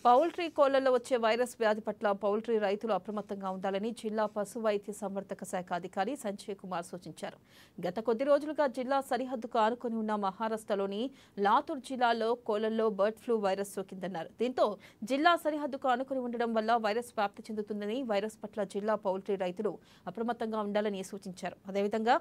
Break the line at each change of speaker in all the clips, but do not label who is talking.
Poultry కోళ్లలో వచ్చే virus వ్యాధి పట్ల పౌల్ట్రీ రైతులు అప్రమత్తంగా ఉండాలని జిల్లా పశు వైద్య సంవర్ధక శాఖ అధికారి సంజయ్ కుమార్ సూచించారు. గత కొద్ది రోజులుగా జిల్లా సరిహద్దుకు ఆనుకుని ఉన్న మహారాష్ట్రలోని లాతూర్ జిల్లాలో కోళ్లలో బర్డ్ ఫ్లూ వైరస్ సోకిందన్నారు. దీంతో జిల్లా సరిహద్దుకు ఆనుకుని ఉండడం వల్ల వైరస్ వ్యాప్తి చెందుతుందని, వైరస్ పట్ల జిల్లా పౌల్ట్రీ రైతులు అప్రమత్తంగా ఉండాలని సూచించారు. అదేవిధంగా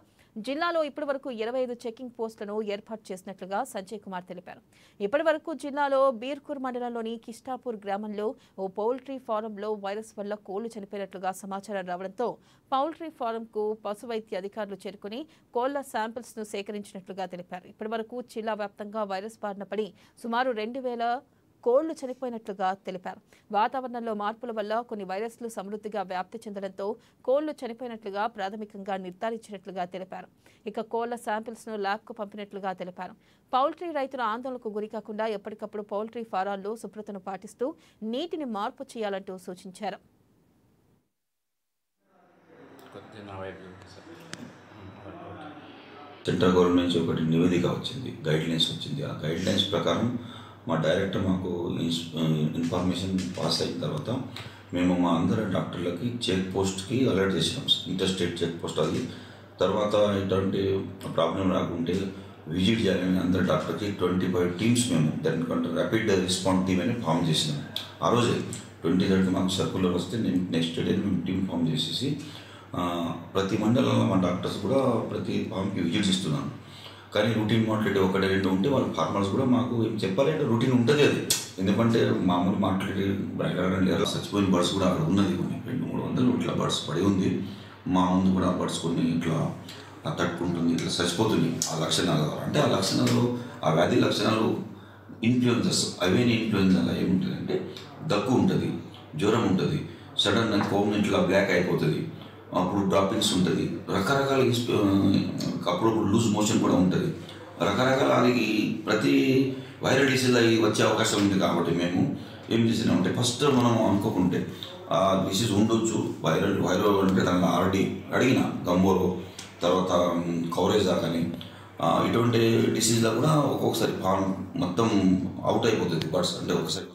జిల్లాలో ఇప్పటివరకు 25 చెకింగ్ పోస్టులను ఏర్పాటు చేసినట్లుగా సంజయ్ కుమార్ తెలిపారు. ఇప్పటివరకు జిల్లాలో బీర్కూర్ మండలంలోని కిష్టాపూర్ గ్రామంలో ఓ పౌల్ట్రీ ఫారంలో వైరస్ వల్ల కోళ్లు చనిపోయినట్లుగా సమాచారం రావడంతో పౌల్ట్రీ ఫారంకు పశు వైద్య అధికారులు చేరుకుని కోళ్ల శాంపిల్స్ ను సేకరించినట్లుగా తెలిపారు. ఇప్పటివరకు జిల్లా వ్యాప్తంగా వైరస్ బారిన పడి సుమారు 2000 కోళ్లు చనిపోయినట్లుగా తెలిపారు. వాతావరణంలో మార్పుల వల్ల కొన్ని వైరస్లు సమృద్ధిగా వ్యాప్తి చెందడంతో కోళ్లు చనిపోయినట్లుగా ప్రాథమికంగా నిర్ధారించినట్లుగా తెలిపారు. ఇక కోళ్ల శాంపిల్స్ ను ల్యాబ్కు పంపినట్లుగా తెలిపారు. పౌల్ట్రీ రైతుల ఆందోళనకు గురికాకుండా ఎప్పటికప్పుడు పౌల్ట్రీ ఫారాల్లో శుభ్రతను పాటిస్తూ నీటిని మార్పు చేయాలంటూ సూచించారు.
సెంట్రల్ గవర్నమెంట్ నుంచి ఒకటి నివేదిక వచ్చింది, గైడ్లైన్స్ వచ్చింది. ఆ గైడ్లైన్స్ ప్రకారం మా డైరెక్టర్ మాకు ఇన్ఫర్మేషన్ పాస్ అయిన తర్వాత మేము మా అందరి డాక్టర్లకి చెక్ పోస్ట్కి అలర్ట్ చేసినాం. ఇంటర్ స్టేట్ చెక్ పోస్ట్ అది. తర్వాత ఎటువంటి ప్రాబ్లం రాకుంటే విజిట్ చేయాలని అందరి డాక్టర్కి 25 టీమ్స్ మేము దానికంటే ర్యాపిడ్ రెస్పాన్స్ టీమ్ అని ఫామ్ చేసినాం. ఆ రోజే 23 మాకు సర్కులర్ వస్తే నేను నెక్స్ట్ డే మేము టీమ్ ఫామ్ చేసేసి ప్రతి మండలంలో మా డాక్టర్స్ కూడా ప్రతి ఫామ్కి విజిట్స్ ఇస్తున్నాను. కానీ రూటీన్ మాట్లాడే 1-2 ఉంటే వాళ్ళ ఫార్మర్స్ కూడా మాకు ఏం చెప్పాలంటే రూటీన్ ఉంటుంది అది. ఎందుకంటే మామూలు మాట్లాడి చచ్చిపోయిన బర్డ్స్ కూడా అక్కడ ఉన్నది, కొన్ని 200-300 ఇట్లా బర్డ్స్ పడి ఉంది. మా ముందు కూడా బర్డ్స్ కొన్ని ఇట్లా తట్టుకుంటుంది, ఇట్లా చచ్చిపోతుంది. ఆ లక్షణాలు అంటే ఆ లక్షణాలు, ఆ వ్యాధి లక్షణాలు ఇన్ఫ్లుయెన్సెస్ అవేని ఇన్ఫ్లుయెన్జా ఏముంటుందంటే దగ్గు ఉంటుంది, జ్వరం ఉంటుంది, సడన్గా కోమ్ ఇట్లా బ్లాక్ అయిపోతుంది, అప్పుడు డ్రాపింగ్స్ ఉంటుంది, రకరకాల అప్పుడు లూజ్ మోషన్ కూడా ఉంటుంది, రకరకాల అది ప్రతి వైరల్ డిసీజ్ అవి వచ్చే అవకాశం ఉంది. కాబట్టి మేము ఏం చేసినామంటే ఫస్ట్ మనం అనుకోకుంటే డిసీజ్ ఉండొచ్చు, వైరల్ అంటే దానిలో ఆల్రెడీ అడిగిన గంబోరో తర్వాత కవరేజా కానీ ఇటువంటి డిసీజ్లో కూడా ఒక్కొక్కసారి ఫామ్ మొత్తం అవుట్ అయిపోతుంది బర్డ్స్. అంటే ఒకసారి